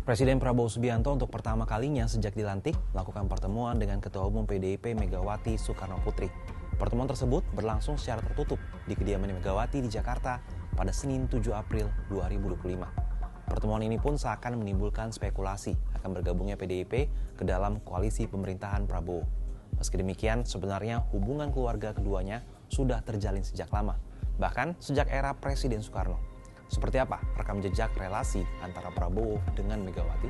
Presiden Prabowo Subianto untuk pertama kalinya sejak dilantik melakukan pertemuan dengan Ketua Umum PDIP Megawati Soekarno Putri. Pertemuan tersebut berlangsung secara tertutup di kediaman Megawati di Jakarta pada Senin 7 April 2025. Pertemuan ini pun seakan menimbulkan spekulasi akan bergabungnya PDIP ke dalam koalisi pemerintahan Prabowo. Meski demikian, sebenarnya hubungan keluarga keduanya sudah terjalin sejak lama, bahkan sejak era Presiden Soekarno. Seperti apa rekam jejak relasi antara Prabowo dengan Megawati?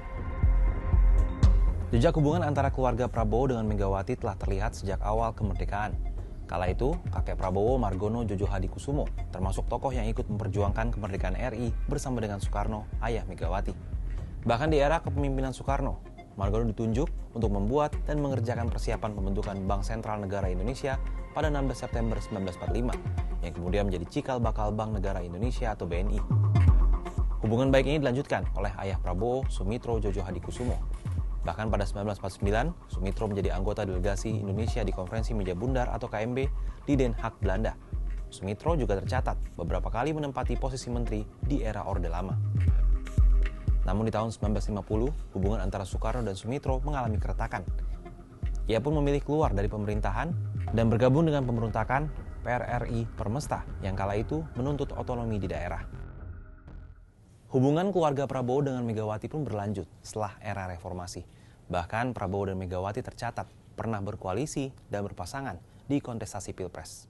Jejak hubungan antara keluarga Prabowo dengan Megawati telah terlihat sejak awal kemerdekaan. Kala itu, kakek Prabowo, Margono Djojo Hadikusumo, termasuk tokoh yang ikut memperjuangkan kemerdekaan RI bersama dengan Soekarno, ayah Megawati. Bahkan di era kepemimpinan Soekarno, Margono ditunjuk untuk membuat dan mengerjakan persiapan pembentukan Bank Sentral Negara Indonesia pada 16 September 1945, yang kemudian menjadi cikal bakal Bank Negara Indonesia atau BNI. Hubungan baik ini dilanjutkan oleh ayah Prabowo, Sumitro Djojo Hadikusumo. Bahkan pada 1949, Sumitro menjadi anggota delegasi Indonesia di Konferensi Meja Bundar atau KMB di Den Haag, Belanda. Sumitro juga tercatat beberapa kali menempati posisi menteri di era Orde Lama. Namun di tahun 1950, hubungan antara Soekarno dan Sumitro mengalami keretakan. Ia pun memilih keluar dari pemerintahan dan bergabung dengan pemberontakan PRRI Permesta yang kala itu menuntut otonomi di daerah. Hubungan keluarga Prabowo dengan Megawati pun berlanjut setelah era reformasi. Bahkan Prabowo dan Megawati tercatat pernah berkoalisi dan berpasangan di kontestasi Pilpres.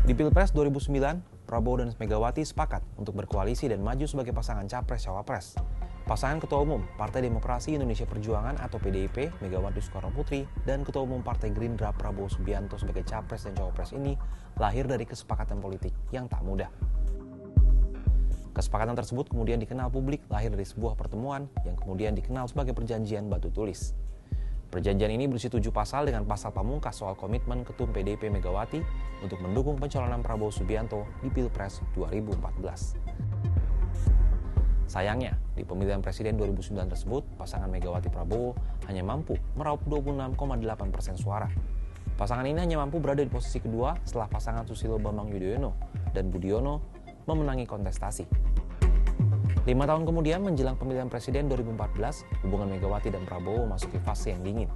Di Pilpres 2009, Prabowo dan Megawati sepakat untuk berkoalisi dan maju sebagai pasangan Capres-Cawapres. Pasangan Ketua Umum Partai Demokrasi Indonesia Perjuangan atau PDIP, Megawati Soekarno Putri, dan Ketua Umum Partai Gerindra Prabowo Subianto sebagai Capres dan Cawapres ini lahir dari kesepakatan politik yang tak mudah. Kesepakatan tersebut kemudian dikenal publik lahir dari sebuah pertemuan yang kemudian dikenal sebagai Perjanjian Batu Tulis. Perjanjian ini berisi 7 pasal dengan pasal pamungkas soal komitmen Ketum PDIP Megawati untuk mendukung pencalonan Prabowo Subianto di Pilpres 2014. Sayangnya, di pemilihan presiden 2009 tersebut, pasangan Megawati Prabowo hanya mampu meraup 26,8% suara. Pasangan ini hanya mampu berada di posisi kedua setelah pasangan Susilo Bambang Yudhoyono dan Budiono memenangi kontestasi. 5 tahun kemudian menjelang pemilihan presiden 2014, hubungan Megawati dan Prabowo memasuki fase yang dingin.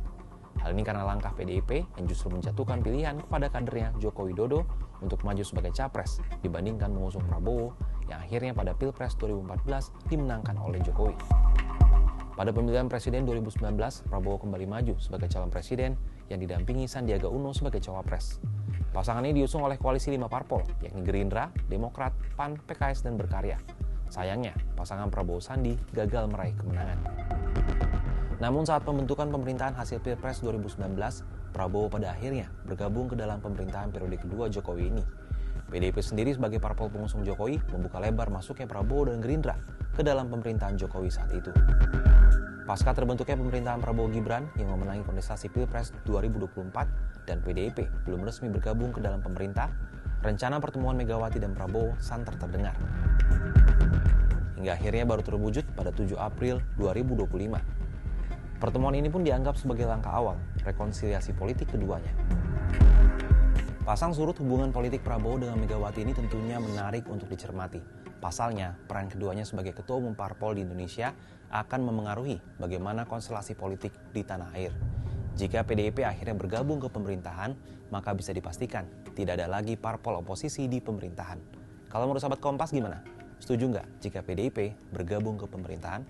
Hal ini karena langkah PDIP yang justru menjatuhkan pilihan kepada kadernya Joko Widodo untuk maju sebagai capres dibandingkan mengusung Prabowo yang akhirnya pada Pilpres 2014 dimenangkan oleh Jokowi. Pada pemilihan presiden 2019, Prabowo kembali maju sebagai calon presiden yang didampingi Sandiaga Uno sebagai cawapres. Pasangan ini diusung oleh koalisi 5 parpol, yakni Gerindra, Demokrat, PAN, PKS, dan Berkarya. Sayangnya, pasangan Prabowo Sandi gagal meraih kemenangan. Namun saat pembentukan pemerintahan hasil Pilpres 2019, Prabowo pada akhirnya bergabung ke dalam pemerintahan periode kedua Jokowi ini. PDIP sendiri sebagai parpol pengusung Jokowi membuka lebar masuknya Prabowo dan Gerindra ke dalam pemerintahan Jokowi saat itu. Pasca terbentuknya pemerintahan Prabowo Gibran yang memenangi kontestasi Pilpres 2024 dan PDIP belum resmi bergabung ke dalam pemerintah, rencana pertemuan Megawati dan Prabowo santer terdengar. Hingga akhirnya baru terwujud pada 7 April 2025. Pertemuan ini pun dianggap sebagai langkah awal rekonsiliasi politik keduanya. Pasang surut hubungan politik Prabowo dengan Megawati ini tentunya menarik untuk dicermati. Pasalnya, peran keduanya sebagai ketua umum parpol di Indonesia akan memengaruhi bagaimana konstelasi politik di tanah air. Jika PDIP akhirnya bergabung ke pemerintahan, maka bisa dipastikan tidak ada lagi parpol oposisi di pemerintahan. Kalau menurut sahabat Kompas gimana? Setuju nggak jika PDIP bergabung ke pemerintahan?